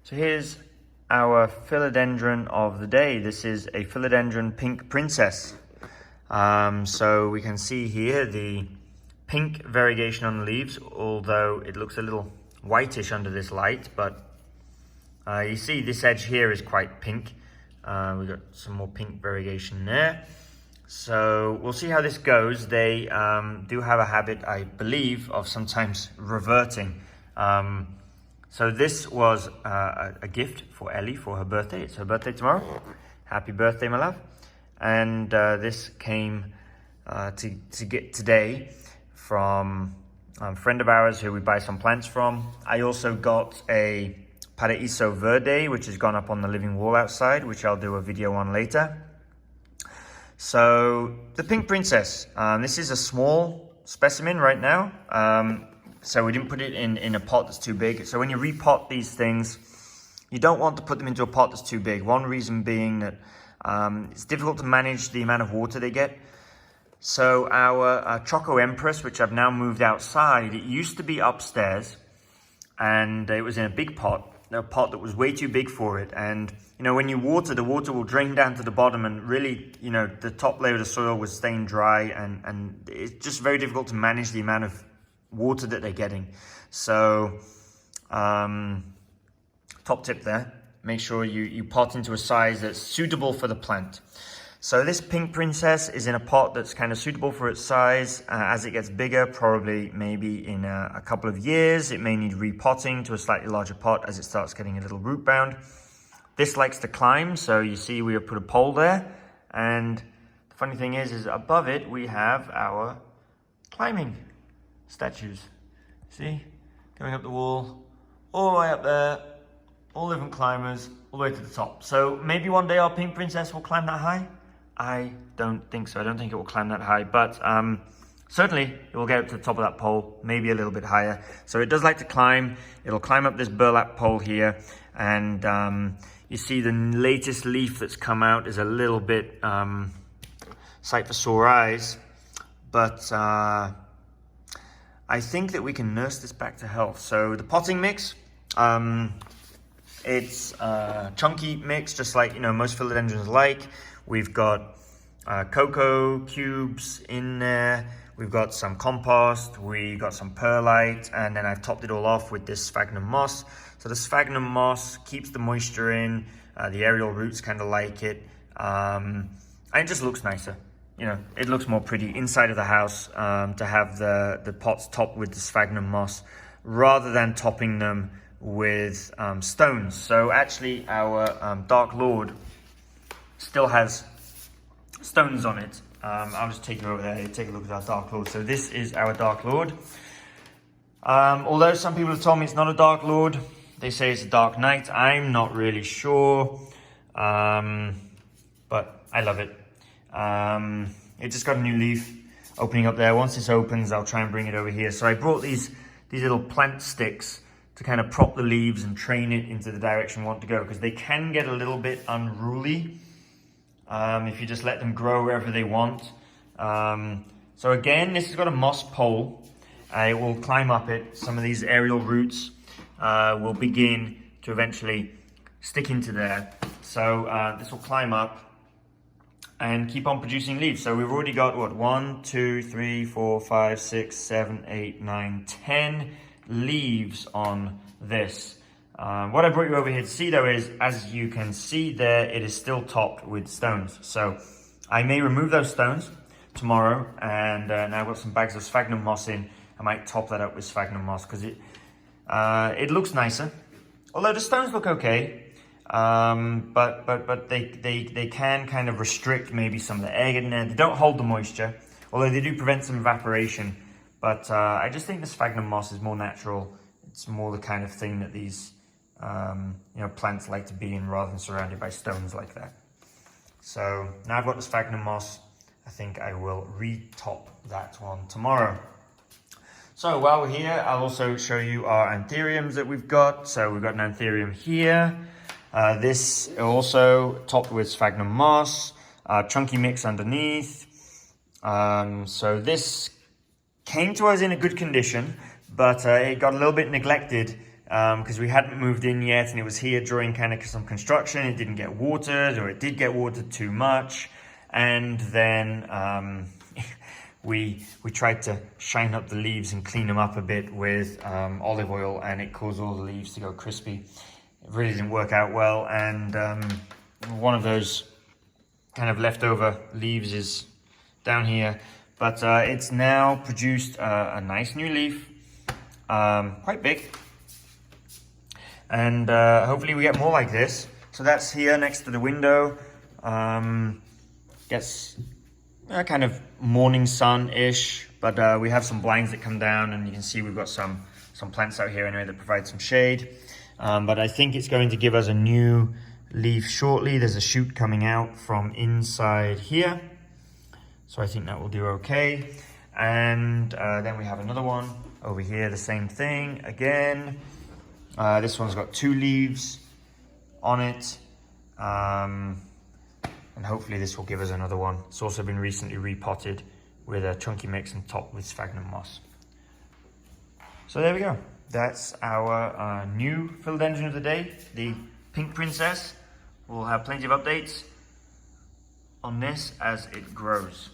So here's our philodendron of the day. This is a philodendron pink princess. So we can see here the pink variegation on the leaves, although it looks a little whitish under this light, but you see this edge here is quite pink. We've got some more pink variegation there. So we'll see how this goes. They do have a habit, I believe, of sometimes reverting. So this was a gift for Elle for her birthday. It's her birthday tomorrow. Happy birthday, my love. And this came to get today from a friend of ours who we buy some plants from. I also got a Paraíso Verde, which has gone up on the living wall outside, which I'll do a video on later. So the pink princess, this is a small specimen right now. So we didn't put it in a pot that's too big. So when you repot these things, you don't want to put them into a pot that's too big. One reason being that it's difficult to manage the amount of water they get. So our Choco Empress, which I've now moved outside, it used to be upstairs and it was in a big pot, a pot that was way too big for it. And, you know, when you water, the water will drain down to the bottom and really, you know, the top layer of the soil was staying dry and it's just very difficult to manage the amount of water that they're getting. So top tip there, make sure you pot into a size that's suitable for the plant. So this pink princess is in a pot that's kind of suitable for its size. As it gets bigger, probably maybe in a couple of years, it may need repotting to a slightly larger pot as it starts getting a little root bound. This likes to climb, so you see we have put a pole there, and the funny thing is above it we have our climbing statues. See, going up the wall, all the way up there, all different climbers, all the way to the top. So maybe one day our pink princess will climb that high. I don't think so. I don't think it will climb that high, but certainly it will get up to the top of that pole, maybe a little bit higher. So it does like to climb. It'll climb up this burlap pole here, and you see the latest leaf that's come out is a little bit sight for sore eyes, but I think that we can nurse this back to health. So the potting mix, it's a chunky mix, just like, you know, most philodendrons like. We've got cocoa cubes in there. We've got some compost. We got some perlite, and then I've topped it all off with this sphagnum moss. So the sphagnum moss keeps the moisture in. The aerial roots kind of like it, and it just looks nicer. You know, it looks more pretty inside of the house to have the pots topped with the sphagnum moss rather than topping them with stones. So actually our Dark Lord still has stones on it. I'll just take you over there, take a look at our Dark Lord. So this is our Dark Lord. Although some people have told me it's not a Dark Lord, they say it's a Dark Knight. I'm not really sure, but I love it. It just got a new leaf opening up there. Once this opens, I'll try and bring it over here. So I brought these little plant sticks to kind of prop the leaves and train it into the direction we want to go, because they can get a little bit unruly if you just let them grow wherever they want. So again, this has got a moss pole. It will climb up it. Some of these aerial roots will begin to eventually stick into there. So this will climb up and keep on producing leaves. So we've already got, what, 1, 2, 3, 4, 5, 6, 7, 8, 9, 10 leaves on this. What I brought you over here to see, though, is, as you can see there, it is still topped with stones. So I may remove those stones tomorrow, and now I've got some bags of sphagnum moss in. I might top that up with sphagnum moss because it looks nicer. Although the stones look okay, but they can kind of restrict maybe some of the air in there. They don't hold the moisture, although they do prevent some evaporation. But I just think the sphagnum moss is more natural. It's more the kind of thing that these plants like to be in, rather than surrounded by stones like that. So now I've got the sphagnum moss, I think I will re-top that one tomorrow. So while we're here, I'll also show you our anthuriums that we've got. So we've got an anthurium here. This also topped with sphagnum moss, chunky mix underneath. So this came to us in a good condition, but it got a little bit neglected because we hadn't moved in yet, and it was here during kind of some construction. It didn't get watered, or it did get watered too much, and then we tried to shine up the leaves and clean them up a bit with olive oil, and it caused all the leaves to go crispy. It really didn't work out well, and one of those kind of leftover leaves is down here, but it's now produced a nice new leaf, quite big, and hopefully we get more like this. So that's here next to the window. Gets kind of morning sun-ish, but we have some blinds that come down, and you can see we've got some plants out here anyway that provide some shade. But I think it's going to give us a new leaf shortly. There's a shoot coming out from inside here, so I think that will do okay. And then we have another one over here, the same thing again. This one's got 2 leaves on it, and hopefully this will give us another one. It's also been recently repotted with a chunky mix and topped with sphagnum moss. So there we go. That's our new philodendron of the day, the pink princess. We'll have plenty of updates on this as it grows.